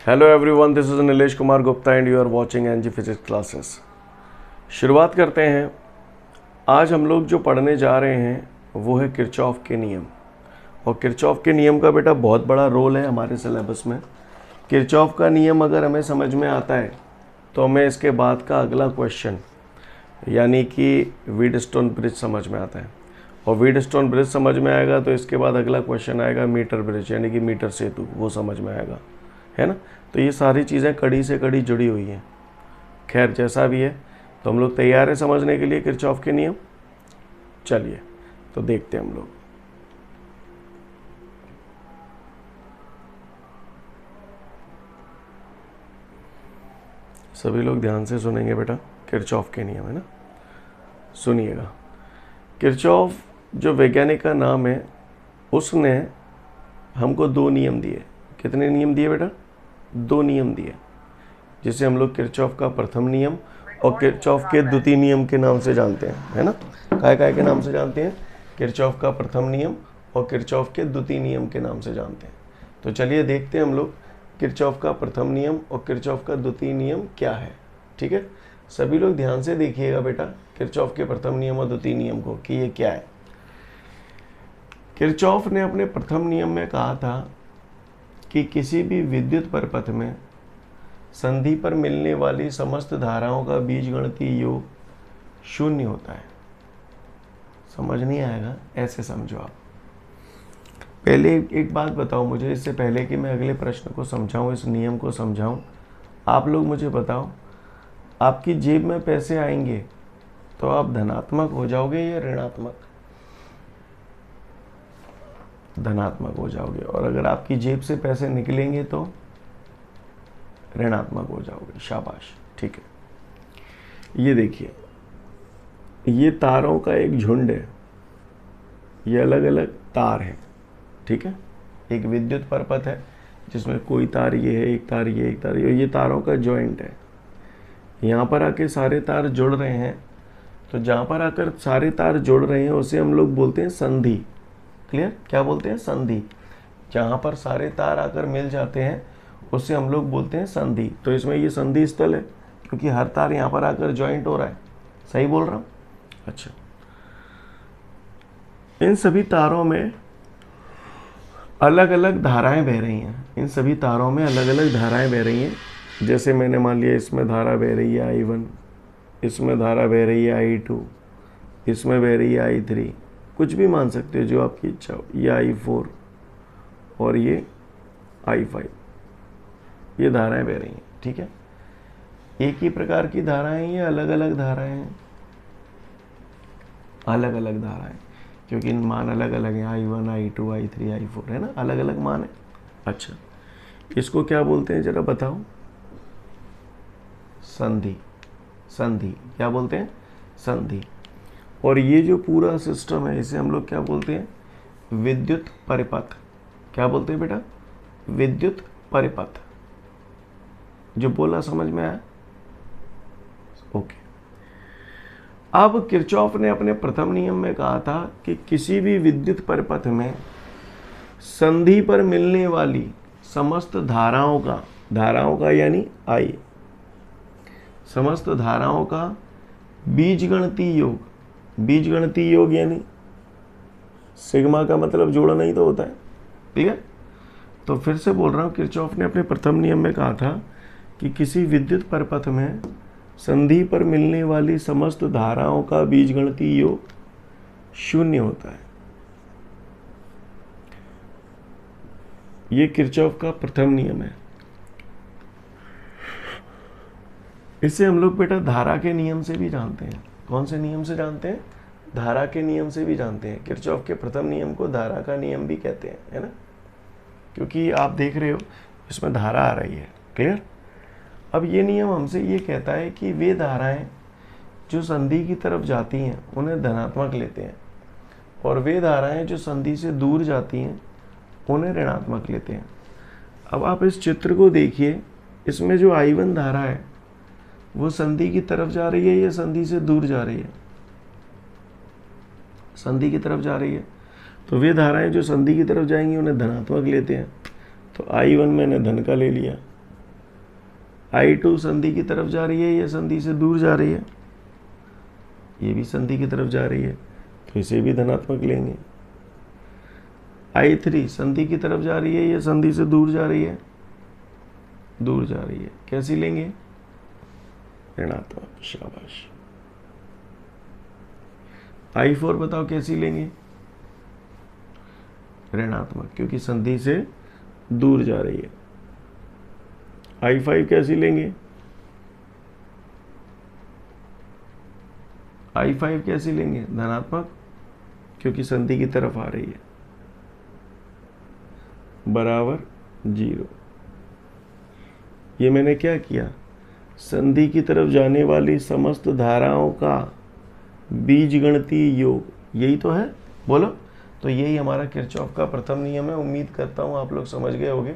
Hello everyone, this is Nilesh Kumar Gupta and you are watching NG physics classes. शुरुआत करते हैं। आज हम लोग जो पढ़ने जा रहे हैं वो है किरचॉफ के नियम। और किरचॉफ के नियम का बेटा बहुत बड़ा रोल है हमारे सिलेबस में। किरचॉफ का नियम अगर हमें समझ में आता है तो हमें इसके बाद का अगला क्वेश्चन यानी कि व्हीटस्टोन ब्रिज समझ में आता है। और व्हीटस्टोन ब्रिज समझ में आएगा तो इसके बाद अगला क्वेश्चन आएगा मीटर ब्रिज यानी कि मीटर सेतु, वो समझ में आएगा, है ना। तो ये सारी चीज़ें कड़ी से कड़ी जुड़ी हुई हैं। खैर जैसा भी है, तो हम लोग तैयार हैं समझने के लिए किरचॉफ के नियम। चलिए तो देखते हैं हम लोग। सभी लोग ध्यान से सुनेंगे बेटा, किरचॉफ के नियम है ना, सुनिएगा। किरचॉफ जो वैज्ञानिक का नाम है उसने हमको दो नियम दिए। कितने नियम दिए बेटा? दो नियम दिए, जिसे हम लोग किरचॉफ का प्रथम नियम और किरचॉफ के द्वितीय नियम के नाम से जानते हैं, है ना। काय के नाम से जानते हैं? किरचॉफ का प्रथम नियम और किरचॉफ के द्वितीय नियम के नाम से जानते हैं। तो चलिए देखते हैं हम लोग किरचॉफ का प्रथम नियम और किरचॉफ का द्वितीय नियम क्या है। ठीक है, सभी लोग ध्यान से देखिएगा बेटा किरचॉफ के प्रथम नियम और द्वितीय नियम को कि ये क्या है। किरचॉफ ने अपने प्रथम नियम में कहा था कि किसी भी विद्युत परिपथ में संधि पर मिलने वाली समस्त धाराओं का बीजगणितीय योग शून्य होता है। समझ नहीं आएगा, ऐसे समझो आप। पहले एक बात बताओ मुझे, इससे पहले कि मैं अगले प्रश्न को समझाऊं, इस नियम को समझाऊं, आप लोग मुझे बताओ, आपकी जेब में पैसे आएंगे तो आप धनात्मक हो जाओगे या ऋणात्मक? धनात्मक हो जाओगे। और अगर आपकी जेब से पैसे निकलेंगे तो ऋणात्मक हो जाओगे। शाबाश, ठीक है। ये देखिए, ये तारों का एक झुंड है, ये अलग अलग तार हैं, ठीक है। एक विद्युत परिपथ है जिसमें कोई तार ये है, एक तार ये, एक तार ये तारों का जॉइंट है। यहाँ पर आके सारे तार जुड़ रहे हैं, तो जहाँ पर आकर सारे तार जुड़ रहे हैं उसे हम लोग बोलते हैं संधि। क्लियर? क्या बोलते हैं? संधि। जहाँ पर सारे तार आकर मिल जाते हैं उसे हम लोग बोलते हैं संधि। तो इसमें ये संधि स्थल है क्योंकि हर तार यहाँ पर आकर जॉइंट हो रहा है। सही बोल रहा हूँ? अच्छा, इन सभी तारों में अलग अलग धाराएं बह रही हैं। इन सभी तारों में अलग अलग धाराएं बह रही हैं। जैसे मैंने मान लिया इसमें धारा बह रही है I1, इसमें धारा बह रही है I2, इसमें बह रही है I3, कुछ भी मान सकते हो जो आपकी इच्छा हो। ये I4 और ये I5, ये धाराएं बह रही हैं, ठीक है। एक ही प्रकार की धाराएं, ये अलग अलग धाराएं हैं, अलग अलग धाराएं, क्योंकि इन मान अलग अलग हैं। I1, I2, I3, I4, है ना, अलग अलग मान है। अच्छा, इसको क्या बोलते हैं जरा बताओ? संधि। संधि क्या बोलते हैं? संधि। और ये जो पूरा सिस्टम है इसे हम लोग क्या बोलते हैं? विद्युत परिपथ। क्या बोलते हैं बेटा? विद्युत परिपथ। जो बोला समझ में आया? ओके। अब किरचॉफ ने अपने प्रथम नियम में कहा था कि किसी भी विद्युत परिपथ में संधि पर मिलने वाली समस्त धाराओं का यानी I, समस्त धाराओं का बीजगणितीय योग, बीजगणितीय योग यानी सिग्मा का मतलब जोड़ना ही तो होता है। क्लियर? तो फिर से बोल रहा हूँ, किरचॉफ ने अपने प्रथम नियम में कहा था कि किसी विद्युत परिपथ में संधि पर मिलने वाली समस्त धाराओं का बीजगणितीय योग शून्य होता है। ये किरचॉफ का प्रथम नियम है। इसे हम लोग बेटा धारा के नियम से भी जानते हैं। कौन से नियम से जानते हैं? धारा के नियम से भी जानते हैं। किरचॉफ के प्रथम नियम को धारा का नियम भी कहते हैं, है ना, क्योंकि आप देख रहे हो इसमें धारा आ रही है। क्लियर? अब ये नियम हमसे ये कहता है कि वे धाराएं जो संधि की तरफ जाती हैं उन्हें धनात्मक लेते हैं, और वे धाराएं जो संधि से दूर जाती हैं उन्हें ऋणात्मक लेते हैं। अब आप इस चित्र को देखिए, इसमें जो I1 धारा है वो संधि की तरफ जा रही है या संधि से दूर जा रही है? संधि की तरफ जा रही है। तो वे धाराएं जो संधि की तरफ जाएंगी उन्हें धनात्मक लेते हैं। तो I1 मैंने धन का ले लिया I2 संधि की तरफ जा रही है या संधि से दूर जा रही है? ये भी संधि की तरफ जा रही है, तो इसे भी धनात्मक लेंगे। I3 संधि की तरफ जा रही है या संधि से दूर जा रही है? दूर जा रही है, कैसी लेंगे? ऋणात्मक। शाबाश। I4 बताओ कैसी लेंगे? ऋणात्मक, क्योंकि संधि से दूर जा रही है। I5 कैसी लेंगे? I5 कैसी लेंगे? धनात्मक, क्योंकि संधि की तरफ आ रही है, बराबर 0। ये मैंने क्या किया? संधि की तरफ जाने वाली समस्त धाराओं का बीजगणितीय योग, यही तो है, बोलो। तो यही हमारा किरचॉफ का प्रथम नियम है। उम्मीद करता हूँ आप लोग समझ गए होंगे।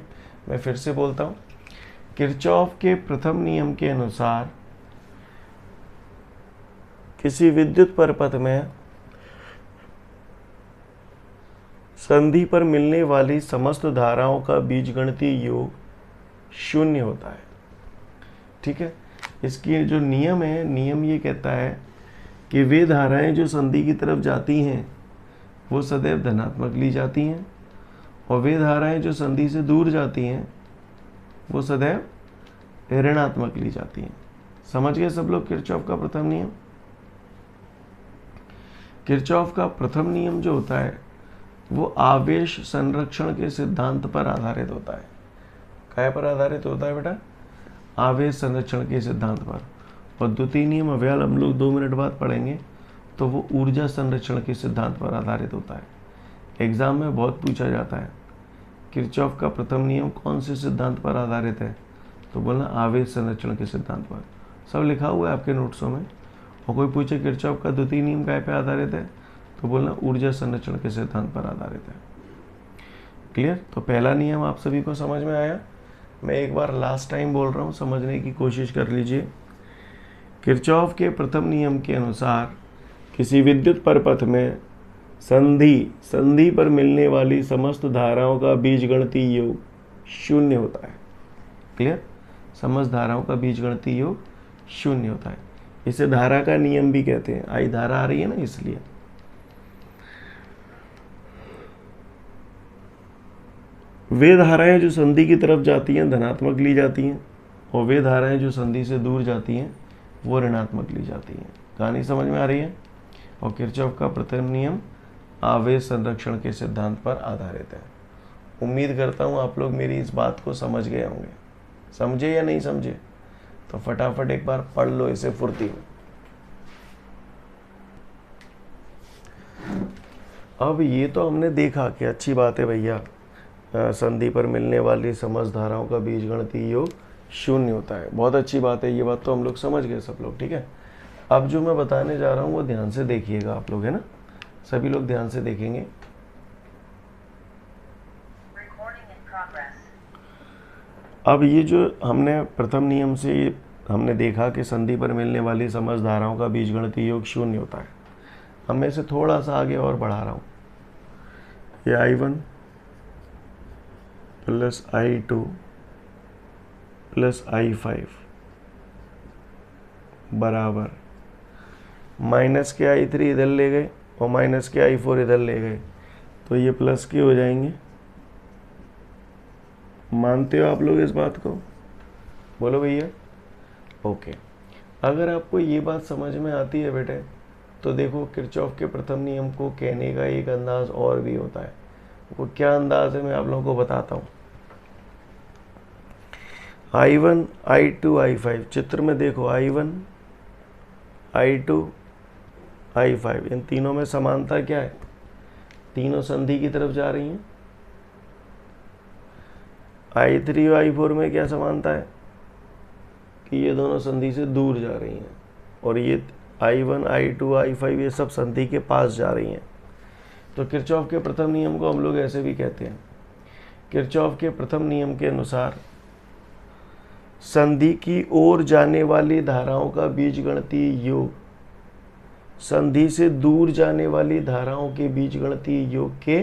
मैं फिर से बोलता हूँ, किरचॉफ के प्रथम नियम के अनुसार किसी विद्युत परिपथ में संधि पर मिलने वाली समस्त धाराओं का बीजगणितीय योग 0 होता है। ठीक है, इसकी जो नियम है, नियम ये कहता है कि वे धाराएं जो संधि की तरफ जाती हैं वो सदैव धनात्मक ली जाती हैं, और वे धाराएं जो संधि से दूर जाती हैं वो सदैव ऋणात्मक ली जाती हैं। समझ गए सब लोग किरचॉफ का प्रथम नियम? किरचॉफ का प्रथम नियम जो होता है वो आवेश संरक्षण के सिद्धांत पर आधारित होता है। काय पर आधारित होता है बेटा? आवेश संरक्षण के सिद्धांत पर। और द्वितीय नियम अव्याल हम लोग 2 मिनट बाद पढ़ेंगे, तो वो ऊर्जा संरक्षण के सिद्धांत पर आधारित होता है। एग्जाम में बहुत पूछा जाता है किरचॉफ का प्रथम नियम कौन से सिद्धांत पर आधारित है, तो बोलना आवेश संरक्षण के सिद्धांत पर। सब लिखा हुआ है आपके नोट्सों में। और कोई पूछे किरचॉफ का द्वितीय नियम काय पे आधारित है, तो बोलना ऊर्जा संरक्षण के सिद्धांत पर आधारित है। क्लियर? तो पहला नियम आप सभी को समझ में आया। मैं एक बार लास्ट टाइम बोल रहा हूँ, समझने की कोशिश कर लीजिए। किरचॉफ के प्रथम नियम के अनुसार किसी विद्युत परिपथ में संधि पर मिलने वाली समस्त धाराओं का बीजगणितीय योग 0 होता है। क्लियर? समस्त धाराओं का बीजगणितीय योग 0 होता है। इसे धारा का नियम भी कहते हैं। आई धारा आ रही है ना, इसलिए। वे धाराएं जो संधि की तरफ जाती हैं धनात्मक ली जाती हैं, और वे धाराएं जो संधि से दूर जाती हैं वो ऋणात्मक ली जाती हैं। कहानी समझ में आ रही है? और किरचॉफ का प्रथम नियम आवेश संरक्षण के सिद्धांत पर आधारित है। उम्मीद करता हूँ आप लोग मेरी इस बात को समझ गए होंगे। समझे या नहीं समझे? तो फटाफट एक बार पढ़ लो इसे फुर्ती में। अब ये तो हमने देखा कि अच्छी बात है भैया, संधि पर मिलने वाली समस्त धाराओं का बीजगणितीय योग 0 होता है। बहुत अच्छी बात है, ये बात तो हम लोग समझ गए सब लोग। ठीक है, अब जो मैं बताने जा रहा हूँ वो ध्यान से देखिएगा आप लोग, है ना? सभी लोग ध्यान से देखेंगे। अब ये जो हमने प्रथम नियम से हमने देखा कि संधि पर मिलने वाली समस्त धाराओं का बीजगणितीय योग 0 होता है। अब मैं इसे थोड़ा सा आगे और बढ़ा रहा हूँ। ये I1 plus I2 plus I5 बराबर माइनस के I3 इधर ले गए और माइनस के I4 इधर ले गए, तो ये प्लस के हो जाएंगे। मानते हो आप लोग इस बात को? बोलो भैया। ओके, अगर आपको ये बात समझ में आती है बेटे, तो देखो किरचॉफ के प्रथम नियम को कहने का एक अंदाज और भी होता है। वो क्या अंदाज है मैं आप लोगों को बताता हूँ। I1 I2 I5, चित्र में देखो I1 I2 I5, इन तीनों में समानता क्या है? तीनों संधि की तरफ जा रही हैं। I3 और I4 में क्या समानता है? कि ये दोनों संधि से दूर जा रही हैं, और ये I1 I2 I5 ये सब संधि के पास जा रही हैं। तो किरचॉफ के प्रथम नियम को हम लोग ऐसे भी कहते हैं। किरचॉफ के प्रथम नियम के अनुसार संधि की ओर जाने वाली धाराओं का बीजगणितीय योग संधि से दूर जाने वाली धाराओं के बीजगणितीय योग के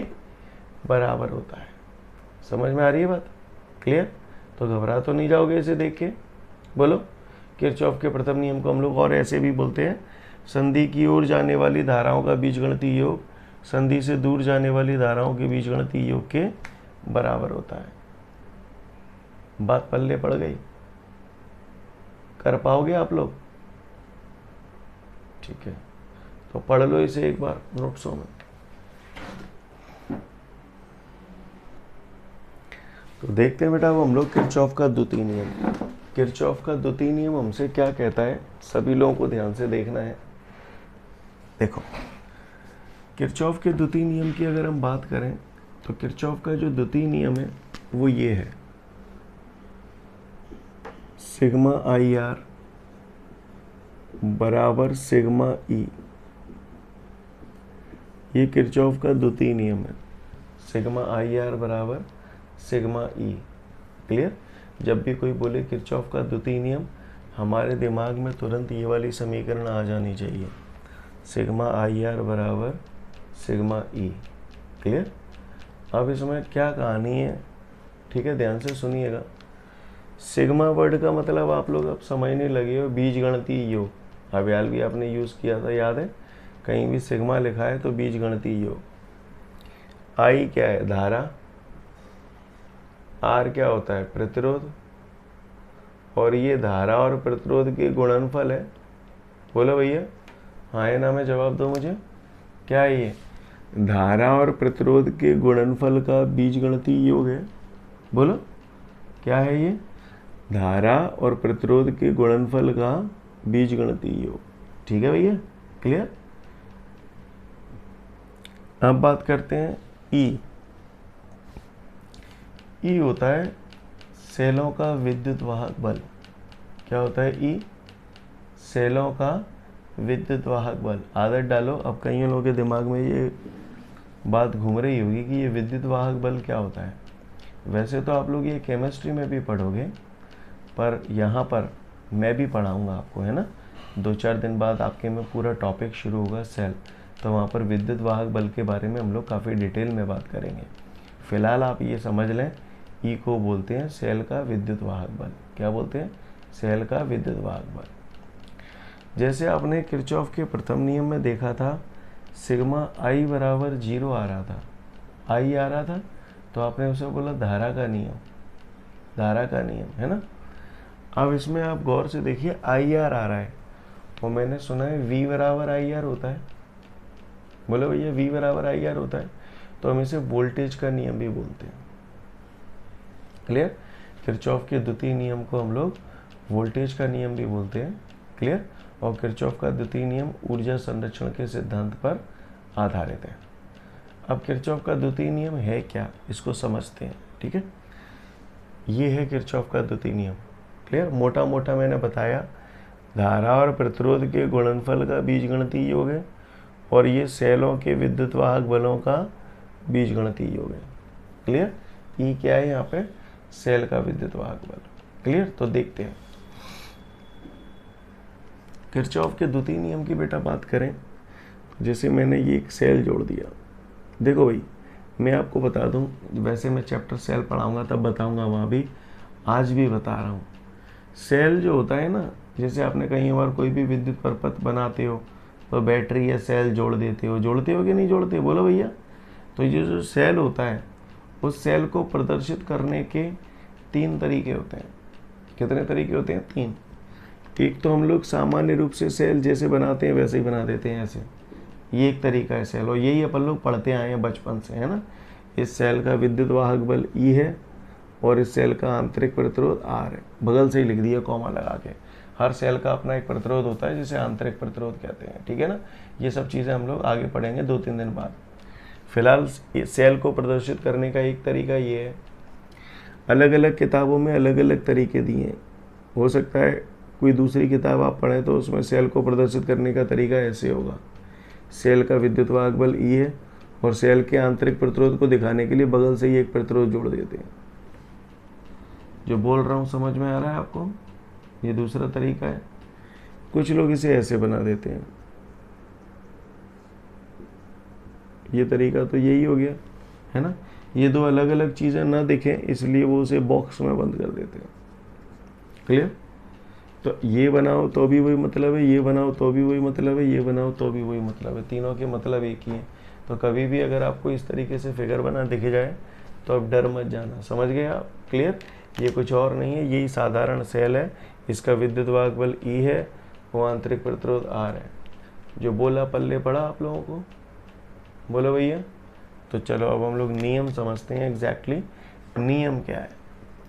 बराबर होता है। समझ में आ रही है बात? क्लियर? तो घबरा तो नहीं जाओगे इसे देख के? बोलो, किरचॉफ के प्रथम नियम को हम लोग और ऐसे भी बोलते हैं, संधि की ओर जाने वाली धाराओं का बीजगणितीय योग संधि से दूर जाने वाली धाराओं के बीजगणितीय योग के बराबर होता है। बात पल्ले पड़ गई? कर पाओगे आप लोग? ठीक है, तो पढ़ लो इसे एक बार नोट्सों में। तो देखते हैं बेटा, अब हम लोग किरचॉफ का द्वितीय नियम। किरचॉफ का द्वितीय नियम हमसे क्या कहता है, सभी लोगों को ध्यान से देखना है। देखो, किरचॉफ के द्वितीय नियम की अगर हम बात करें तो किरचॉफ का जो द्वितीय नियम है वो ये है, सिग्मा आई आर बराबर सिग्मा ई। ये किरचॉफ का द्वितीय नियम है, सिग्मा आई आर बराबर सिग्मा ई। क्लियर? जब भी कोई बोले किरचॉफ का द्वितीय नियम, हमारे दिमाग में तुरंत ये वाली समीकरण आ जानी चाहिए, सिग्मा आई आर बराबर सिग्मा ई। क्लियर? अब इसमें क्या कहानी है, ठीक है, ध्यान से सुनिएगा। सिग्मा वर्ड का मतलब आप लोग अब समझने लगे हो, बीजगणितीय योग। अभ्याल भी आपने यूज़ किया था, याद है? कहीं भी सिग्मा लिखा है तो बीजगणितीय योग। आई क्या है? धारा। आर क्या होता है? प्रतिरोध। और ये धारा और प्रतिरोध के गुणनफल है। बोलो भैया, हाँ या ना में जवाब दो मुझे। क्या है ये? धारा और प्रतिरोध के गुणनफल का बीजगणितीय योग है। बोलो, क्या है ये? धारा और प्रतिरोध के गुणनफल का बीजगणितीय योग। ठीक है भैया, क्लियर? अब बात करते हैं ई। ई होता है सेलों का विद्युत वाहक बल। क्या होता है ई? सेलों का विद्युत वाहक बल। आदत डालो, अब कई लोगों के दिमाग में ये बात घूम रही होगी कि ये विद्युत वाहक बल क्या होता है। वैसे तो आप लोग ये केमिस्ट्री में भी पढ़ोगे, पर यहाँ पर मैं भी पढ़ाऊँगा आपको, है ना। 2-4 दिन बाद आपके में पूरा टॉपिक शुरू होगा सेल, तो वहाँ पर विद्युत वाहक बल के बारे में हम लोग काफ़ी डिटेल में बात करेंगे। फिलहाल आप ये समझ लें, ई को बोलते हैं सेल का विद्युत वाहक बल। क्या बोलते हैं? सेल का विद्युत वाहक बल। जैसे आपने किरचॉफ के प्रथम नियम में देखा था, सिग्मा आई बराबर 0 आ रहा था, आई आ रहा था, तो आपने उसे बोला धारा का नियम, धारा का नियम, है ना। अब इसमें आप गौर से देखिए, आई आर आ रहा है, और मैंने सुना है वी बराबर आई आर होता है। बोलो भैया, वी बराबर आई आर होता है, तो हम इसे वोल्टेज का नियम भी बोलते हैं। क्लियर? किरचॉफ के द्वितीय नियम को हम लोग वोल्टेज का नियम भी बोलते हैं। क्लियर? और किरचॉफ का द्वितीय नियम ऊर्जा संरक्षण के सिद्धांत पर आधारित है। अब किरचॉफ का द्वितीय नियम है क्या, इसको समझते हैं। ठीक है, ये है किरचॉफ का द्वितीय नियम। क्लियर? मोटा मोटा मैंने बताया, धारा और प्रतिरोध के गुणनफल का बीजगणितीय योग है, और ये सेलों के विद्युत वाहक बलों का बीजगणितीय योग है। क्लियर? ई क्या है यहाँ पे? सेल का विद्युत वाहक बल। क्लियर? तो देखते हैं किरचॉफ के द्वितीय नियम की बेटा बात करें, जैसे मैंने ये एक सेल जोड़ दिया। देखो भाई, मैं आपको बता दूं, वैसे मैं चैप्टर सेल पढ़ाऊंगा तब बताऊंगा, वहाँ भी आज भी बता रहा हूँ। सेल जो होता है ना, जैसे आपने कई बार कोई भी विद्युत परपथ बनाते हो तो बैटरी या सेल जोड़ देते हो कि नहीं जोड़ते? बोलो भैया। तो ये जो सेल होता है, उस सेल को प्रदर्शित करने के 3 तरीके होते हैं। कितने तरीके होते हैं? 3। एक तो हम लोग सामान्य रूप से सेल जैसे बनाते हैं वैसे ही बना देते हैं, ऐसे। ये एक तरीका है सेल, और यही अपन लोग पढ़ते आए हैं बचपन से, है ना। इस सेल का विद्युत वाहक बल ई है, और इस सेल का आंतरिक प्रतिरोध आर है। बगल से ही लिख दिया कॉमा लगा के। हर सेल का अपना एक प्रतिरोध होता है, जिसे आंतरिक प्रतिरोध कहते हैं। ठीक है ना। ये सब चीज़ें हम लोग आगे पढ़ेंगे 2-3 दिन बाद। फिलहाल सेल को प्रदर्शित करने का एक तरीका ये है, अलग अलग किताबों में अलग अलग तरीके दिए हैं। हो सकता है कोई दूसरी किताब आप पढ़ें तो उसमें सेल को प्रदर्शित करने का तरीका ऐसे होगा, सेल का विद्युत वाहक बल ई है, और सेल के आंतरिक प्रतिरोध को दिखाने के लिए बगल से ही एक प्रतिरोध जोड़ देते हैं। जो बोल रहा हूँ समझ में आ रहा है आपको? ये दूसरा तरीका है। कुछ लोग इसे ऐसे बना देते हैं। ये तरीका तो यही हो गया, है ना। ये 2 अलग अलग चीज़ें ना दिखें, इसलिए वो उसे बॉक्स में बंद कर देते हैं। क्लियर? तो ये बनाओ तो भी वही मतलब है, ये बनाओ तो भी वही मतलब है, ये बनाओ तो भी वही मतलब है, तीनों के मतलब एक ही है। तो कभी भी अगर आपको इस तरीके से फिगर बना दिख जाए तो आप डर मत जाना, समझ गए आप? क्लियर? ये कुछ और नहीं है, यही साधारण सेल है, इसका विद्युत वाहक बल E है, वो आंतरिक प्रतिरोध R है। जो बोला पल्ले पड़ा आप लोगों को? बोलो भैया। तो चलो अब हम लोग नियम समझते हैं, एग्जैक्टली नियम क्या है,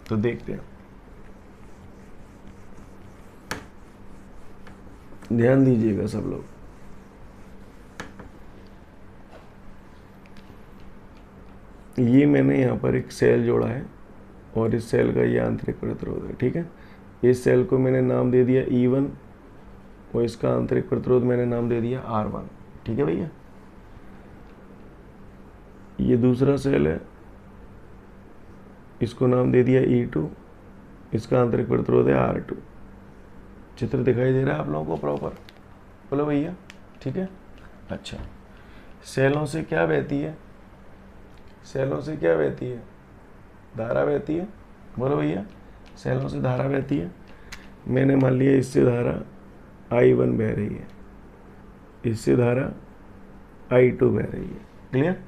तो देखते हैं। ध्यान दीजिएगा सब लोग। ये मैंने यहाँ पर एक सेल जोड़ा है और इस सेल का ये आंतरिक प्रतिरोध है, ठीक है। इस सेल को मैंने नाम दे दिया E1 और इसका आंतरिक प्रतिरोध मैंने नाम दे दिया R1, ठीक है भैया। ये दूसरा सेल है, इसको नाम दे दिया E2, इसका आंतरिक प्रतिरोध है R2। चित्र दिखाई दे रहा है आप लोगों को प्रॉपर? बोलो भैया, ठीक है। अच्छा, सेलों से क्या बहती है? सेलों से क्या बहती है? धारा बहती है। बोलो भैया, सेलों से धारा बहती है। मैंने मान लिया इससे धारा I1 बह रही है, इससे धारा I2 बह रही है। क्लियर?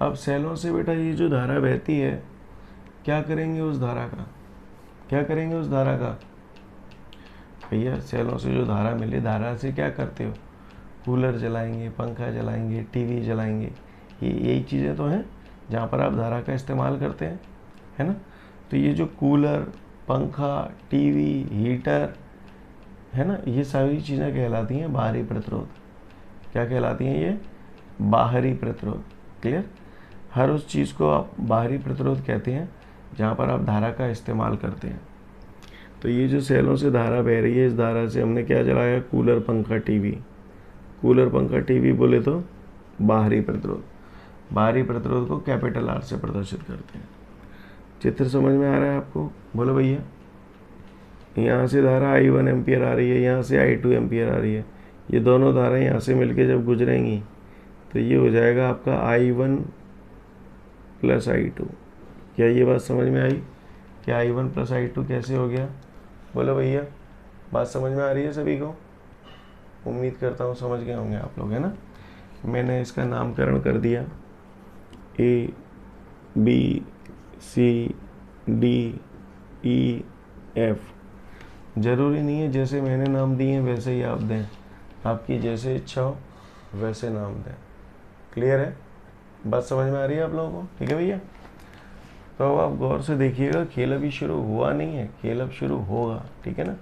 अब सेलों से बेटा ये जो धारा बहती है, क्या करेंगे उस धारा का? क्या करेंगे उस धारा का? भैया सेलों से जो धारा मिले, धारा से क्या करते हो? कूलर चलाएंगे, पंखा चलाएंगे, टीवी चलाएंगे, ये यही चीज़ें तो हैं जहाँ पर आप धारा का इस्तेमाल करते हैं, है ना। तो ये जो कूलर, पंखा, टीवी, हीटर है ना, ये सारी चीज़ें कहलाती हैं बाहरी प्रतिरोध। क्या कहलाती हैं ये? बाहरी प्रतिरोध। क्लियर? हर उस चीज़ को आप बाहरी प्रतिरोध कहते हैं जहाँ पर आप धारा का इस्तेमाल करते हैं। तो ये जो सेलों से धारा बह रही है, इस धारा से हमने क्या चलाया? कूलर, पंखा, टीवी। कूलर, पंखा, टीवी बोले तो बाहरी प्रतिरोध। बाहरी प्रतिरोध को कैपिटल R से प्रदर्शित करते हैं। चित्र समझ में आ रहा है आपको? बोलो भैया। यहाँ से धारा I1 एम्पियर आ रही है, यहाँ से I2 एम्पियर आ रही है। ये दोनों धाराएं यहाँ से मिलके जब गुजरेंगी तो ये हो जाएगा आपका I1 प्लस I2। क्या ये बात समझ में आई? क्या I1 प्लस I2 कैसे हो गया? बोलो भैया, बात समझ में आ रही है सभी को? उम्मीद करता हूँ समझ गए होंगे आप लोग, है ना। मैंने इसका नामकरण कर दिया A, B, C, D, E, F। ज़रूरी नहीं है जैसे मैंने नाम दिए हैं वैसे ही आप दें, आपकी जैसे इच्छा हो वैसे नाम दें। क्लियर है? बात समझ में आ रही है आप लोगों को? ठीक है भैया। तो अब आप गौर से देखिएगा, खेल अभी शुरू हुआ नहीं है, खेल अब शुरू होगा, ठीक है ना।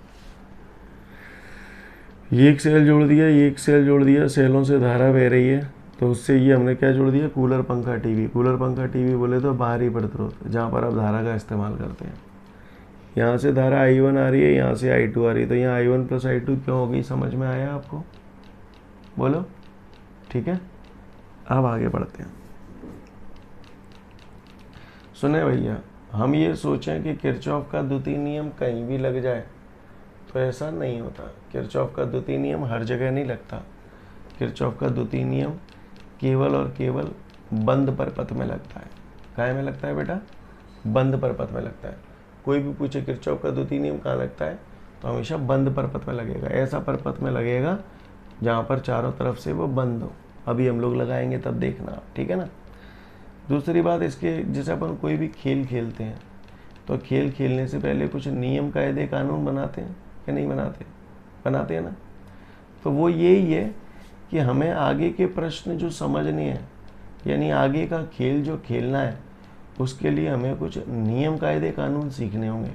ये एक सेल जोड़ दिया, ये एक सेल जोड़ दिया, सेलों से धारा बह रही है, तो उससे ये हमने क्या जोड़ दिया? कूलर, पंखा, टीवी। कूलर, पंखा, टीवी बोले तो बाहरी प्रतिरोध, जहाँ पर आप धारा का इस्तेमाल करते हैं। यहाँ से धारा I1 आ रही है, यहाँ से I2 आ रही है, तो यहाँ I1 प्लस I2 क्यों हो गई? समझ में आया आपको? बोलो, ठीक है। अब आगे बढ़ते हैं। सुने भैया, हम ये सोचें कि किरचॉफ का द्वितीय नियम कहीं भी लग जाए, तो ऐसा नहीं होता। किरचॉफ का द्वितीय नियम हर जगह नहीं लगता। किरचॉफ का द्वितीय नियम केवल और केवल बंद परपथ में लगता है। काय में लगता है बेटा? बंद परपथ में लगता है। कोई भी पूछे किरचॉफ का द्वितीय नियम कहाँ लगता है, तो हमेशा बंद परपथ में लगेगा। ऐसा परपथ में लगेगा जहाँ पर चारों तरफ से वो बंद हो। अभी हम लोग लगाएंगे तब देखना, ठीक है ना। दूसरी बात, इसके जैसे अपन कोई भी खेल खेलते हैं तो खेल खेलने से पहले कुछ नियम, कायदे, कानून बनाते हैं कि नहीं बनाते? बनाते हैं ना। तो वो यही है कि हमें आगे के प्रश्न जो समझने हैं, यानी आगे का खेल जो खेलना है, उसके लिए हमें कुछ नियम, कायदे, कानून सीखने होंगे।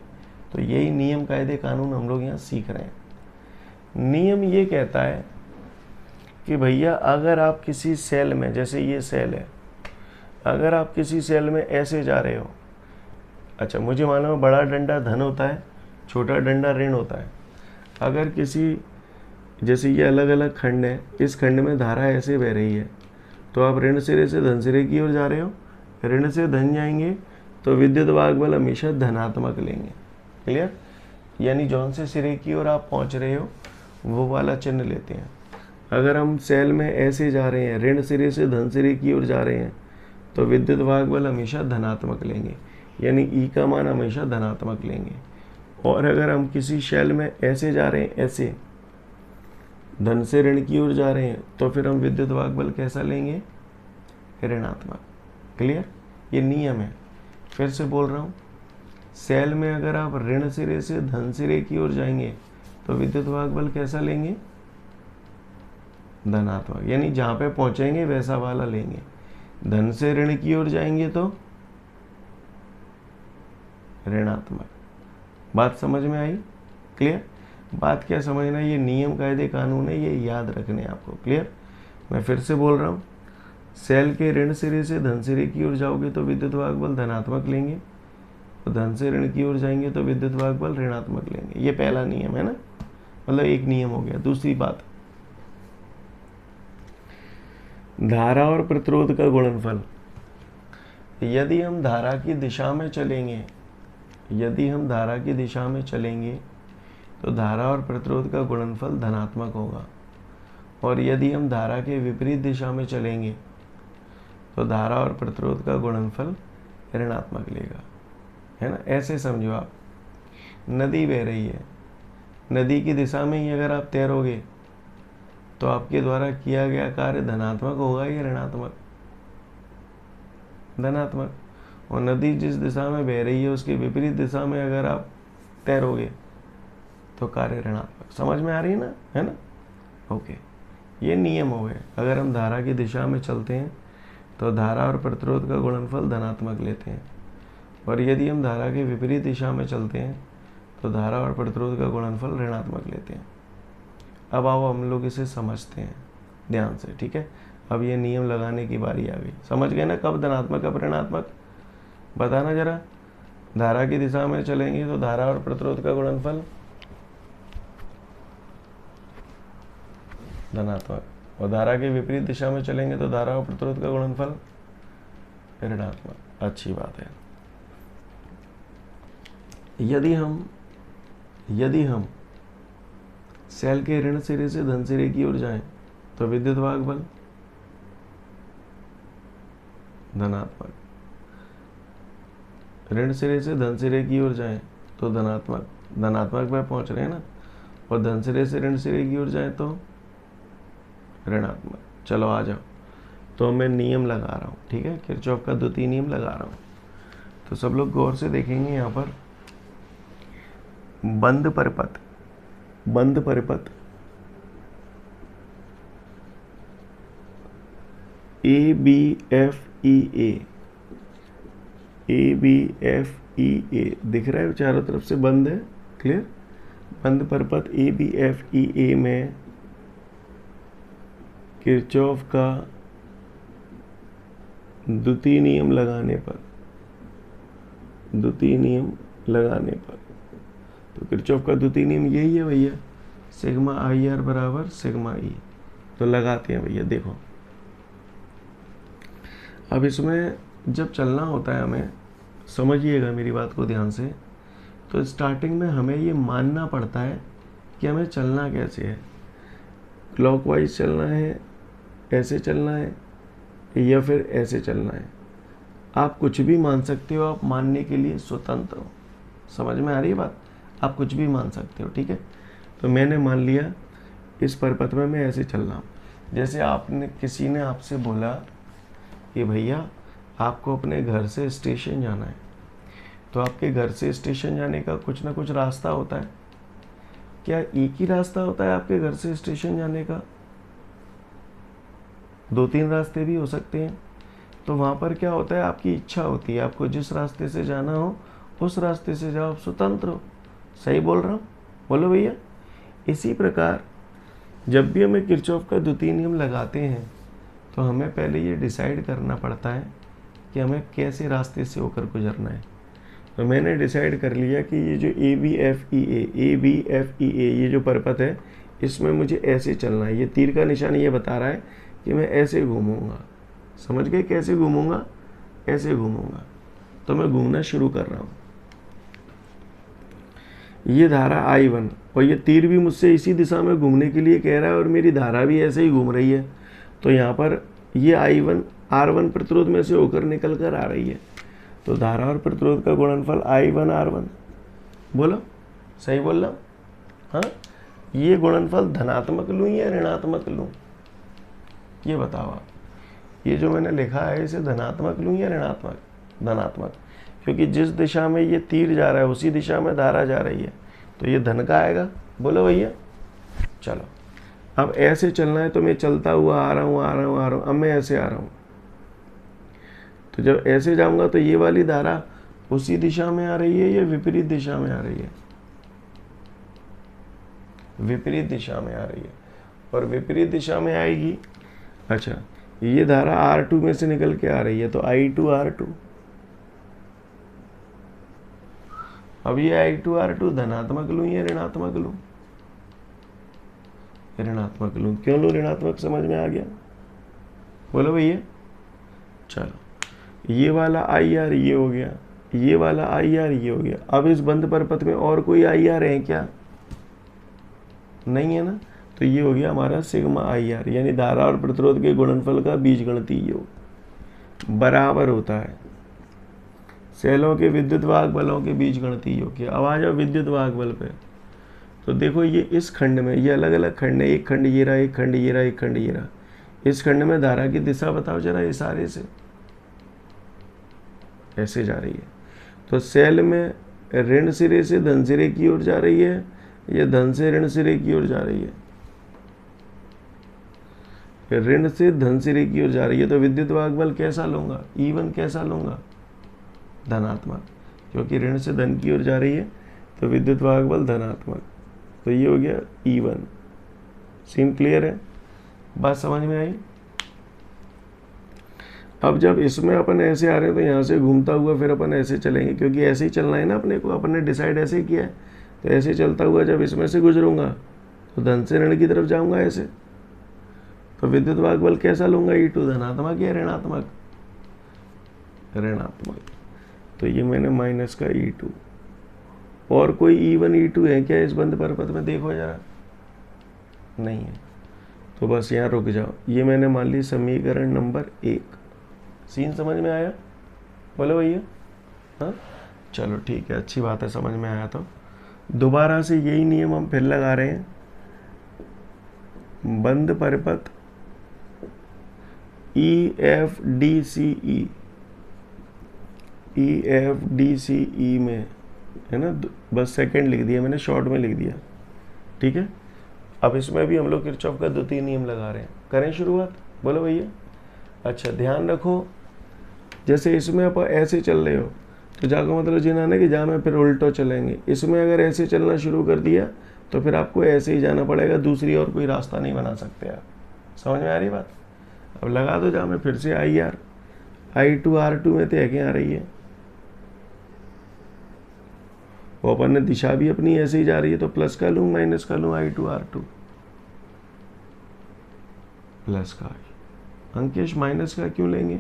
तो यही नियम, कायदे, कानून हम लोग यहाँ सीख रहे हैं। नियम ये कहता है कि भैया अगर आप किसी सेल में, जैसे ये सेल है, अगर आप किसी सेल में ऐसे जा रहे हो, अच्छा मुझे मालूम है बड़ा डंडा धन होता है, छोटा डंडा ऋण होता है। अगर किसी, जैसे ये अलग अलग खंड है, इस खंड में धारा ऐसे बह रही है, तो आप ऋण सिरे से धन सिरे की ओर जा रहे हो, ऋण से धन जाएंगे तो विद्युत वाहक बल हमेशा धनात्मक लेंगे। क्लियर? यानी जौन से सिरे की ओर आप पहुंच रहे हो वो वाला चिन्ह लेते हैं। अगर हम सेल में ऐसे जा रहे हैं, ऋण सिरे से धन सिरे की ओर जा रहे हैं, तो विद्युत वाहक बल हमेशा धनात्मक लेंगे, यानी ई का मान हमेशा धनात्मक लेंगे। और अगर हम किसी शेल में ऐसे जा रहे हैं, ऐसे धन से ऋण की ओर जा रहे हैं, तो फिर हम विद्युत वाहक बल कैसा लेंगे? ऋणात्मक। क्लियर? ये नियम है। फिर से बोल रहा हूँ, सेल में अगर आप ऋण सिरे से धन सिरे की ओर जाएंगे तो विद्युत वाहक बल कैसा लेंगे? धनात्मक। यानी जहाँ पे पहुँचेंगे वैसा वाला लेंगे। धन से ऋण की ओर जाएंगे तो ऋणात्मक। बात समझ में आई? क्लियर? बात क्या समझना, ये नियम कायदे कानून है, ये याद रखने आपको। क्लियर? मैं फिर से बोल रहा हूँ, सेल के ऋण सिरे से धन सिरे की ओर जाओगे तो विद्युत वाहक बल धनात्मक लेंगे, तो धन से ऋण की ओर जाएंगे तो विद्युत वाहक बल ऋणात्मक लेंगे। ये पहला नियम है ना, मतलब एक नियम हो गया। दूसरी बात, धारा और प्रतिरोध का गुणनफल। यदि हम धारा की दिशा में चलेंगे, यदि हम धारा की दिशा में चलेंगे तो धारा और प्रतिरोध का गुणनफल धनात्मक होगा, और यदि हम धारा के विपरीत दिशा में चलेंगे तो धारा और प्रतिरोध का गुणनफल ऋणात्मक लेगा, है ना। ऐसे समझो आप, नदी बह रही है, नदी की दिशा में ही अगर आप तैरोगे तो आपके द्वारा किया गया कार्य धनात्मक होगा या ऋणात्मक? धनात्मक। और नदी जिस दिशा में बह रही है उसके विपरीत दिशा में अगर आप तैरोगे तो कार्य ऋणात्मक। समझ में आ रही है ना, है ना? ओके, ये नियम हो गए। अगर हम धारा की दिशा में चलते हैं तो धारा और प्रतिरोध का गुणनफल धनात्मक लेते हैं, और यदि हम धारा के विपरीत दिशा में चलते हैं तो धारा और प्रतिरोध का गुणनफल ऋणात्मक लेते हैं। अब आओ हम लोग इसे समझते हैं ध्यान से, ठीक है। अब ये नियम लगाने की बारी आ गई। समझ गए ना कब धनात्मक कब ऋणात्मक? बताना जरा। धारा की दिशा में चलेंगे तो धारा और प्रतिरोध का गुणनफल धनात्मक, और धारा के विपरीत दिशा में चलेंगे तो धारा और प्रतिरोध का गुणनफल ऋणात्मक। अच्छी बात है। यदि हम सेल के ऋण सिरे से धन सिरे की ओर जाएं तो विद्युत वाहक बल धनात्मक, ऋण सिरे से धन सिरे की ओर जाएं तो धनात्मक, धनात्मक पे पहुंच रहे हैं ना, और धन सिरे से ऋण सिरे की ओर जाएं तो ऋणात्मक। चलो आ जाओ, तो मैं नियम लगा रहा हूँ, ठीक है, किरचॉफ का द्वितीय नियम लगा रहा हूँ। तो सब लोग गौर से देखेंगे यहाँ पर, बंद परिपथ ABFEA दिख रहा है, चारों तरफ से बंद है। क्लियर? बंद परिपथ ABFEA में किरचॉफ का द्वितीय नियम लगाने पर तो किरचॉफ का द्वितीय नियम यही है भैया, सिग्मा IR बराबर सिग्मा E। तो लगाते हैं भैया। देखो अब इसमें जब चलना होता है, हमें समझिएगा मेरी बात को ध्यान से, तो स्टार्टिंग में हमें ये मानना पड़ता है कि हमें चलना कैसे है। क्लॉकवाइज चलना है, ऐसे चलना है, या फिर ऐसे चलना है। आप कुछ भी मान सकते हो, आप मानने के लिए स्वतंत्र हो। समझ में आ रही है बात? आप कुछ भी मान सकते हो, ठीक है। तो मैंने मान लिया इस परिपथ में मैं ऐसे चल रहा हूँ। जैसे किसी ने आपसे बोला कि भैया आपको अपने घर से स्टेशन जाना है, तो आपके घर से स्टेशन जाने का कुछ ना कुछ रास्ता होता है। क्या एक ही रास्ता होता है आपके घर से स्टेशन जाने का? 2-3 रास्ते भी हो सकते हैं। तो वहाँ पर क्या होता है, आपकी इच्छा होती है, आपको जिस रास्ते से जाना हो उस रास्ते से जाओ, आप स्वतंत्र हो। सही बोल रहा हूँ? बोलो भैया। इसी प्रकार जब भी हमें किरचॉफ का द्वितीय नियम लगाते हैं तो हमें पहले ये डिसाइड करना पड़ता है कि हमें कैसे रास्ते से होकर गुजरना है। तो मैंने डिसाइड कर लिया कि ये जो ABFEA ये जो परिपथ है, इसमें मुझे ऐसे चलना है। ये तीर का निशान ये बता रहा है कि मैं ऐसे घूमूंगा। समझ गए? कैसे घूमूंगा? ऐसे घूमूंगा। तो मैं घूमना शुरू कर रहा हूँ। ये धारा I1 और ये तीर भी मुझसे इसी दिशा में घूमने के लिए कह रहा है, और मेरी धारा भी ऐसे ही घूम रही है। तो यहाँ पर ये I1 R1 प्रतिरोध में से होकर निकल कर आ रही है। तो धारा और प्रतिरोध का गुणनफल I1 R1। बोलो सही बोल रहा हूँ? हाँ, ये गुणनफल धनात्मक लूँ या ऋणात्मक लूँ, ये बताओ आप। ये जो मैंने लिखा है इसे धनात्मक लूँ या ऋणात्मक? धनात्मक, क्योंकि जिस दिशा में ये तीर जा रहा है उसी दिशा में धारा जा रही है, तो ये धन का आएगा। बोलो भैया। चलो, अब ऐसे चलना है तो मैं चलता हुआ आ रहा हूँ, आ रहा हूँ, आ रहा हूँ। अब मैं ऐसे आ रहा हूँ, तो जब ऐसे जाऊंगा तो ये वाली धारा उसी दिशा में आ रही है या विपरीत दिशा में आ रही है? विपरीत दिशा में आ रही है, और विपरीत दिशा में आएगी। अच्छा, ये धारा R2 में से निकल के आ रही है, तो I2 R2। अब ये I2 R2 धनात्मक लूँ या ऋणात्मक लूँ? ऋणात्मक लूँ। क्यों लूँ ऋणात्मक? समझ में आ गया? बोलो भैया। चलो, ये वाला IR ये हो गया, ये वाला IR ये हो गया। अब इस बंद परिपथ में और कोई IR है क्या? नहीं है ना, तो ये हो गया हमारा सिग्मा IR, यानी धारा और प्रतिरोध के गुणनफल का बीजगणितीय योग बराबर होता है सेलों के विद्युत वाहक बलों के बीजगणितीय योग के। अब आ जाओ विद्युत वाहक बल पे। तो देखो, ये इस खंड में, ये अलग अलग खंड है, एक खंड ये रहा, एक खंड ये रहा, एक खंड ये रहा। इस खंड में धारा की दिशा बताओ जरा, इशारे से ऐसे जा रही है। तो सेल में ऋण सिरे से धन सिरे की ओर जा रही है या धन से ऋण सिरे की ओर जा रही है? ऋण से धन सिरे की ओर जा रही है, तो विद्युत वाहक बल कैसा लूंगा? E1 कैसा लूंगा? धनात्मक, क्योंकि ऋण से धन की ओर जा रही है तो विद्युत वाहक बल धनात्मक। तो ये हो गया E1। सीन क्लियर है? बात समझ में आई? अब जब इसमें अपन ऐसे आ रहे हैं तो यहाँ से घूमता हुआ फिर अपन ऐसे चलेंगे, क्योंकि ऐसे ही चलना है ना अपने को, अपन ने डिसाइड ऐसे ही किया है। तो ऐसे चलता हुआ जब इसमें से गुजरूंगा तो धन से ऋण की तरफ जाऊंगा ऐसे, तो विद्युत वाहक बल कैसा लूंगा? E2 धनात्मक या ऋणात्मक? ऋणात्मक। तो ये मैंने माइनस का E2। और कोई E1 E2 है क्या इस बंद परिपथ में? देखो जरा, नहीं है, तो बस यहाँ रुक जाओ। ये मैंने मान ली समीकरण नंबर 1। सीन समझ में आया? बोलो भैया। हाँ, चलो ठीक है, अच्छी बात है, समझ में आया। तो दोबारा से यही नियम हम फिर लगा रहे हैं। बंद परिपथ EFDCE में है ना, बस सेकंड लिख दिया मैंने, शॉर्ट में लिख दिया, ठीक है। अब इसमें भी हम लोग किरचॉफ का द्वितीय नियम लगा रहे हैं। करें शुरुआत? बोलो भैया। अच्छा, ध्यान रखो, जैसे इसमें आप ऐसे चल रहे हो तो जाकर मतलब जिना ना कि जहाँ में फिर उल्टो चलेंगे। इसमें अगर ऐसे चलना शुरू कर दिया तो फिर आपको ऐसे ही जाना पड़ेगा, दूसरी और कोई रास्ता नहीं बना सकते आप। समझ में आ रही बात? अब लगा दो जहाँ में फिर से IR I2 R2 में तय आ रही है, वो अपन ने दिशा भी अपनी ऐसे ही जा रही है, तो प्लस का लूँ माइनस का लूँ? I2 R2 प्लस का। अंकेश माइनस का क्यों लेंगे?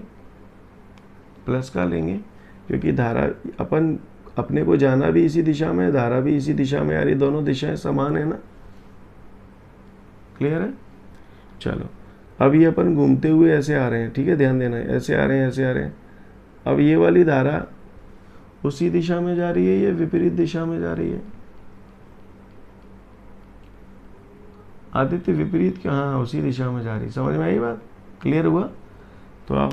प्लस का लेंगे, क्योंकि धारा अपन अपने को जाना भी इसी दिशा में, धारा भी इसी दिशा में आ रही, दोनों दिशाएं समान है ना। क्लियर है? चलो, अब ये अपन घूमते हुए ऐसे आ रहे हैं, ठीक है, ध्यान देना है, ऐसे आ रहे हैं, ऐसे आ रहे हैं। अब ये वाली धारा उसी दिशा में जा रही है या विपरीत दिशा में जा रही है? आदित्य विपरीत क्यों? हाँ, उसी दिशा में जा रही। समझ में आई बात? क्लियर हुआ? तो आओ,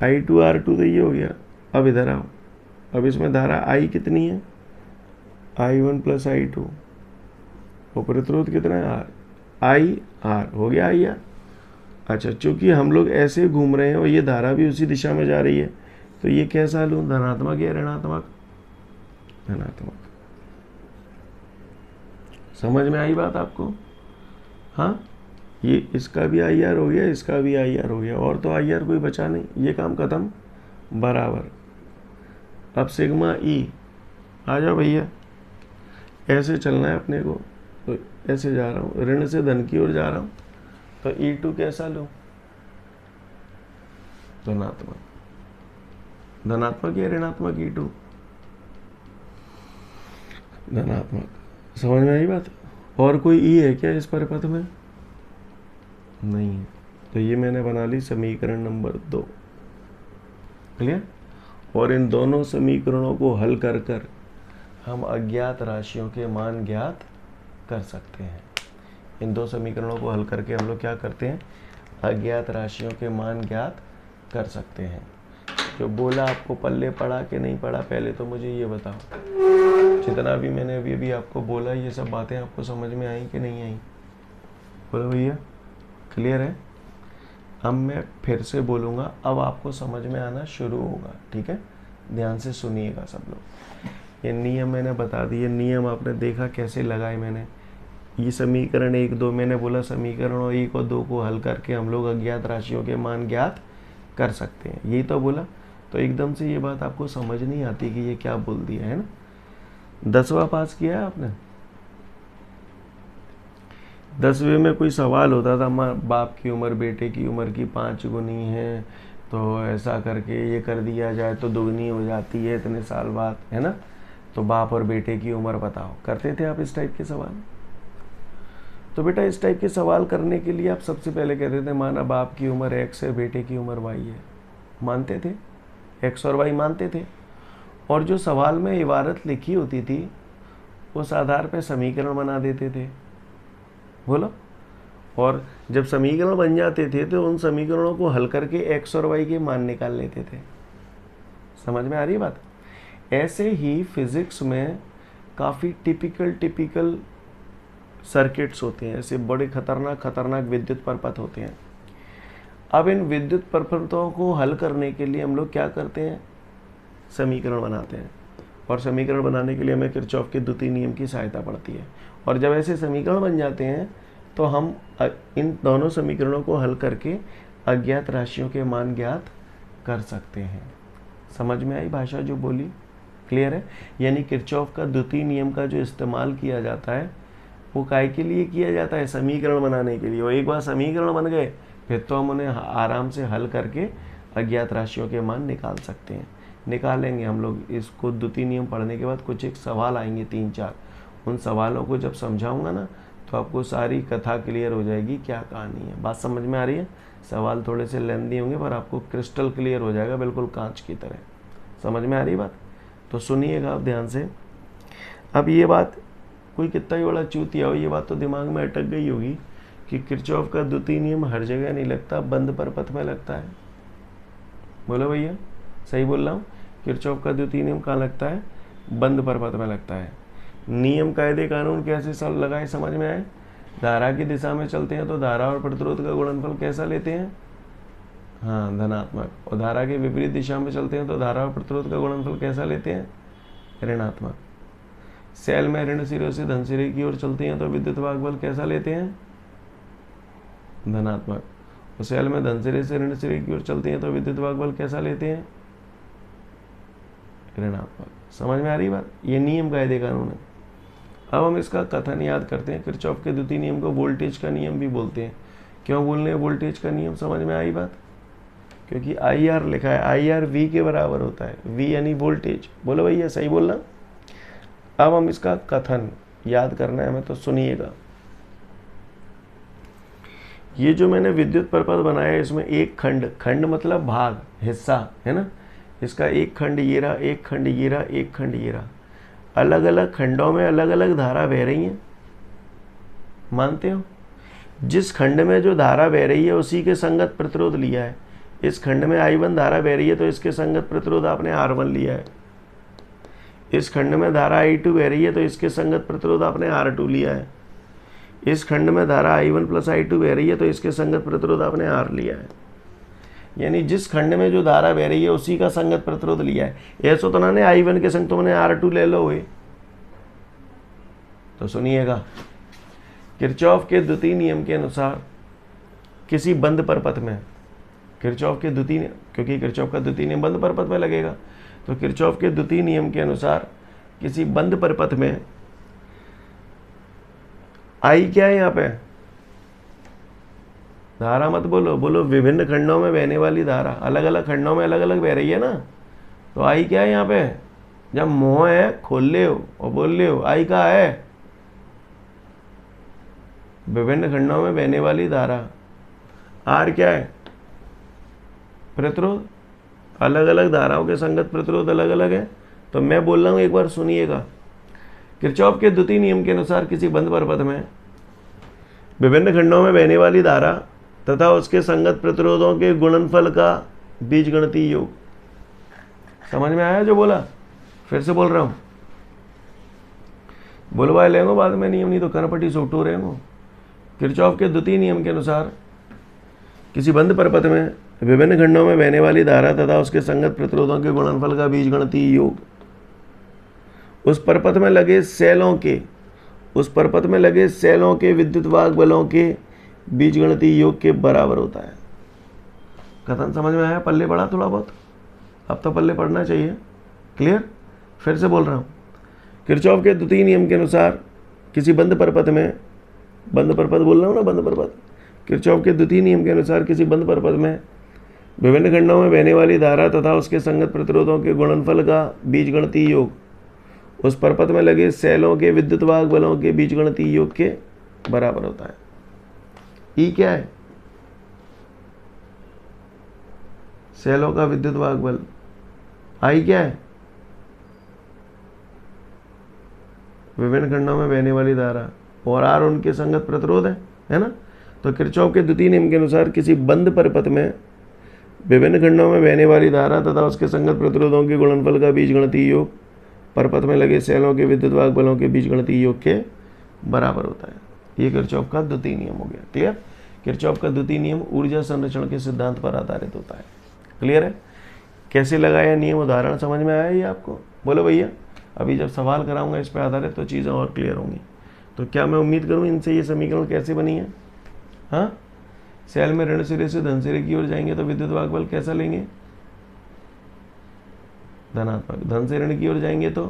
I2 R2 तो ये हो गया। अब इधर आओ, अब इसमें धारा I कितनी है? I1 प्लस I2, और प्रतिरोध कितना है? IR हो गया IR। अच्छा, चूंकि हम लोग ऐसे घूम रहे हैं और ये धारा भी उसी दिशा में जा रही है, तो ये कैसा लूँ? धनात्मक या ऋणात्मक? धनात्मक। समझ में आई बात आपको? हाँ, ये इसका भी IR हो गया, इसका भी IR हो गया, और तो IR कोई बचा नहीं, ये काम खत्म, बराबर। अब सिग्मा E, आ जाओ भैया, ऐसे चलना है अपने को, तो ऐसे जा रहा हूँ, ऋण से धन की ओर जा रहा हूँ, तो E2 कैसा लूँ? धनात्मक। धनात्मक या ऋणात्मक? E2 धनात्मक। समझ में आई बात? और कोई E है क्या इस परिपथ में? नहीं है, तो ये मैंने बना ली समीकरण नंबर 2। क्लियर? और इन दोनों समीकरणों को हल कर कर हम अज्ञात राशियों के मान ज्ञात कर सकते हैं। इन दो समीकरणों को हल करके हम लोग क्या करते हैं, अज्ञात राशियों के मान ज्ञात कर सकते हैं। जो बोला आपको पल्ले पड़ा कि नहीं पड़ा, पहले तो मुझे ये बताओ। जितना भी मैंने अभी अभी आपको बोला, ये सब बातें आपको समझ में आई कि नहीं आई? बोलो भैया, क्लियर है? अब मैं फिर से बोलूँगा, अब आपको समझ में आना शुरू होगा, ठीक है? ध्यान से सुनिएगा सब लोग। ये नियम मैंने बता दिए, नियम आपने देखा कैसे लगाए मैंने। ये समीकरण 1 2 मैंने बोला, समीकरणों 1 और 2 को हल करके हम लोग अज्ञात राशियों के मान ज्ञात कर सकते हैं, यही तो बोला। तो एकदम से ये बात आपको समझ नहीं आती कि ये क्या बोल दिया है ना। 10वां पास किया है आपने? 10वें में कोई सवाल होता था, बाप की उम्र बेटे की उम्र की 5 गुनी है, तो ऐसा करके ये कर दिया जाए तो दुगनी हो जाती है इतने साल बाद, है ना? तो बाप और बेटे की उम्र बताओ, करते थे आप इस टाइप के सवाल? तो बेटा इस टाइप के सवाल करने के लिए आप सबसे पहले कहते थे माना बाप की उम्र x है, बेटे की उम्र y है, मानते थे, x और y मानते थे। और जो सवाल में इबारत लिखी होती थी उस आधार पर समीकरण बना देते थे, बोलो। और जब समीकरण बन जाते थे तो उन समीकरणों को हल करके x और y के मान निकाल लेते थे। समझ में आ रही बात? ऐसे ही फिजिक्स में काफ़ी टिपिकल सर्किट्स होते हैं, ऐसे बड़े खतरनाक विद्युत परपथ होते हैं। अब इन विद्युत परपथों को हल करने के लिए हम लोग क्या करते हैं, समीकरण बनाते हैं। और समीकरण बनाने के लिए हमें किरचॉफ के द्वितीय नियम की सहायता पड़ती है। और जब ऐसे समीकरण बन जाते हैं तो हम इन दोनों समीकरणों को हल करके अज्ञात राशियों के मान ज्ञात कर सकते हैं। समझ में आई भाषा जो बोली? क्लियर है? यानी किरचॉफ का द्वितीय नियम का जो इस्तेमाल किया जाता है वो काय के लिए किया जाता है, समीकरण बनाने के लिए। और एक बार समीकरण बन गए फिर तो हम उन्हें आराम से हल करके अज्ञात राशियों के मान निकाल सकते हैं। निकालेंगे हम लोग इसको द्वितीय नियम पढ़ने के बाद। कुछ एक सवाल आएंगे 3-4, उन सवालों को जब समझाऊंगा ना तो आपको सारी कथा क्लियर हो जाएगी, क्या कहानी है। बात समझ में आ रही है? सवाल थोड़े से लेंदी होंगे पर आपको क्रिस्टल क्लियर हो जाएगा, बिल्कुल कांच की तरह। समझ में आ रही बात? तो सुनिएगा आप ध्यान से। अब ये बात कोई कितना ही बड़ा चूतिया हो, ये बात तो दिमाग में अटक गई होगी कि किरचॉफ का द्वितीय नियम हर जगह नहीं लगता, बंद परपथ में लगता है। बोलो भैया, सही बोल रहा हूँ? किरचॉफ का द्वितीय नियम कहाँ लगता है? बंद परपथ में लगता है। नियम कायदे कानून कैसे सब लगाए समझ में आए? धारा की दिशा में चलते हैं तो धारा और प्रतिरोध का गुणनफल कैसा लेते हैं? हाँ, धनात्मक। और धारा के विपरीत दिशा में चलते हैं तो धारा और प्रतिरोध का गुणनफल कैसा लेते हैं? ऋणात्मक। सेल में ऋण सिरे से धन सिरे की ओर चलते हैं तो विद्युत भागबल कैसा लेते हैं? धनात्मक। और सेल में धन सिरे से ऋण सिरे की ओर चलते हैं तो विद्युत भागबल कैसा लेते हैं? ऋणात्मक। समझ में आ रही बात? ये नियम कायदे कानून है। अब हम इसका कथन याद करते हैं। किरचॉफ के द्वितीय नियम को वोल्टेज का नियम भी बोलते हैं। क्यों बोलने हैं वोल्टेज का नियम? समझ में आई बात? क्योंकि IR लिखा है, IR V के बराबर होता है, V यानी वोल्टेज। बोलो भैया, सही बोलना? अब हम इसका कथन याद करना है हमें, तो सुनिएगा। ये जो मैंने विद्युत परपथ बनाया है इसमें एक खंड मतलब भाग, हिस्सा है ना। इसका एक खंड ये रहा, एक खंड ये रहा, एक खंड ये रहा। अलग अलग खंडों में अलग अलग धारा बह रही है, मानते हो? जिस खंड में जो धारा बह रही है उसी के संगत प्रतिरोध लिया है। इस खंड में I1 धारा बह रही है तो इसके संगत प्रतिरोध आपने R1 लिया है। इस खंड में धारा I2 बह रही है तो इसके संगत प्रतिरोध आपने R2 लिया है। इस खंड में धारा I1 प्लस I2 बह रही है तो इसके संगत प्रतिरोध आपने R लिया है। यानी जिस खंड में जो धारा बह रही है उसी का संगत प्रतिरोध लिया है। ऐसा तो ना ने I1 के संग तुमने R2 ले लो हुए। तो सुनिएगा, किरचॉफ के द्वितीय नियम के अनुसार किसी बंद परपथ में, किरचॉफ के द्वितीय, क्योंकि किरचॉफ का द्वितीय नियम बंद परपथ में लगेगा, तो किरचॉफ के द्वितीय नियम के अनुसार किसी बंद परपथ में आई क्या है यहाँ पे? धारा मत बोलो, बोलो विभिन्न खंडों में बहने वाली धारा। अलग अलग खंडों में अलग अलग बह रही है ना, तो आई क्या है यहाँ पे? जब मुंह है खोल ले हो और बोल ले हो, आई का है? विभिन्न खंडों में बहने वाली धारा। आर क्या है? प्रतिरोध। अलग अलग धाराओं के संगत प्रतिरोध अलग अलग है। तो मैं बोल रहा हूँ, एक बार सुनिएगा, किरचॉफ के द्वितीय नियम के अनुसार किसी बंद परपथ में विभिन्न खंडों में बहने वाली धारा तथा उसके संगत प्रतिरोधों के गुणनफल का बीजगणितीय योग। समझ में आया जो बोला? फिर से बोल रहा हूं, बोलवाए लेंगे बाद में नियम, नहीं तो कनपट्टी सोटो रहेंगे। किरचॉफ के द्वितीय नियम के अनुसार किसी बंद परपथ में विभिन्न खंडों में बहने वाली धारा तथा उसके संगत प्रतिरोधों के गुणनफल का बीजगणितीय योग उस परपथ में लगे सेलों के विद्युतवाहक बलों के बीजगणितीय योग के बराबर होता है। कथन समझ में आया? पल्ले पढ़ा थोड़ा बहुत? अब तो पल्ले पढ़ना चाहिए। क्लियर? फिर से बोल रहा हूँ, किरचॉफ के द्वितीय नियम के अनुसार किसी बंद परपथ बोल रहा हूँ ना, बंद परपथ। किरचॉफ के द्वितीय नियम के अनुसार किसी बंद परपथ में विभिन्न खंडों में बहने वाली धारा तथा उसके संगत प्रतिरोधों के गुणनफल का बीजगणितीय योग उस परपथ में लगे सेलों के विद्युतवाहक बलों के बीजगणितीय योग के बराबर होता है। ई क्या है? सेलों का विद्युतवाहक बल। आई क्या है? विभिन्न खंडों में बहने वाली धारा। और आर उनके संगत प्रतिरोध है ना? तो किरचॉफ के द्वितीय नियम के अनुसार किसी बंद परपथ में विभिन्न खंडों में बहने वाली धारा तथा उसके संगत प्रतिरोधों के गुणनफल का बीजगणितीय योग परपथ में लगे सेलों के विद्युतवाहक बलों के बीजगणितीय योग के बराबर होता है। ये किरचॉफ का द्वितीय नियम हो गया। क्लियर? किरचॉफ का द्वितीय नियम ऊर्जा संरक्षण के सिद्धांत पर आधारित होता है। क्लियर है? कैसे लगाया नियम, उदाहरण समझ में आया ये आपको? बोलो भैया। अभी जब सवाल कराऊंगा इस पर आधारित तो चीज़ें और क्लियर होंगी। तो क्या मैं उम्मीद करूं इनसे ये समीकरण कैसे बनी है? हाँ, सेल में ऋण सिरे से धन सिरे की ओर जाएंगे तो विद्युतवाहक बल कैसा लेंगे? धनात्मक। धन से ऋण की ओर जाएंगे तो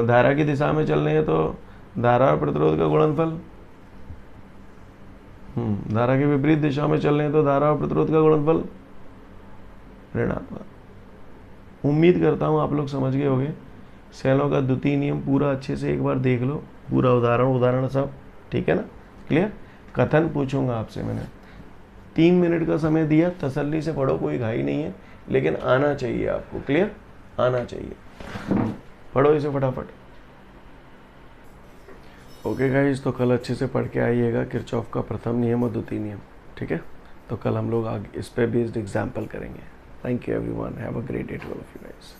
धारा की दिशा में चल रहे हैं तो धारा और प्रतिरोध का गुणनफल। धारा के विपरीत दिशा में चल रहे हैं तो धारा और प्रतिरोध का गुणनफल ऋणात्मक। उम्मीद करता हूं आप लोग समझ गए होंगे। सेलों का द्वितीय नियम पूरा अच्छे से एक बार देख लो, पूरा उदाहरण सब। ठीक है ना? क्लियर? कथन पूछूंगा आपसे मैंने। 3 मिनट का समय दिया, तसल्ली से पढ़ो, कोई घाई नहीं है, लेकिन आना चाहिए आपको। क्लियर? आना चाहिए। पढ़ो इसे फटाफट। ओके गाइस, तो कल अच्छे से पढ़ के आइएगा किरचॉफ का प्रथम नियम और द्वितीय नियम। ठीक है? तो कल हम लोग आगे इस पे बेस्ड एग्जाम्पल करेंगे। Thank you everyone, have a great day to all of you guys.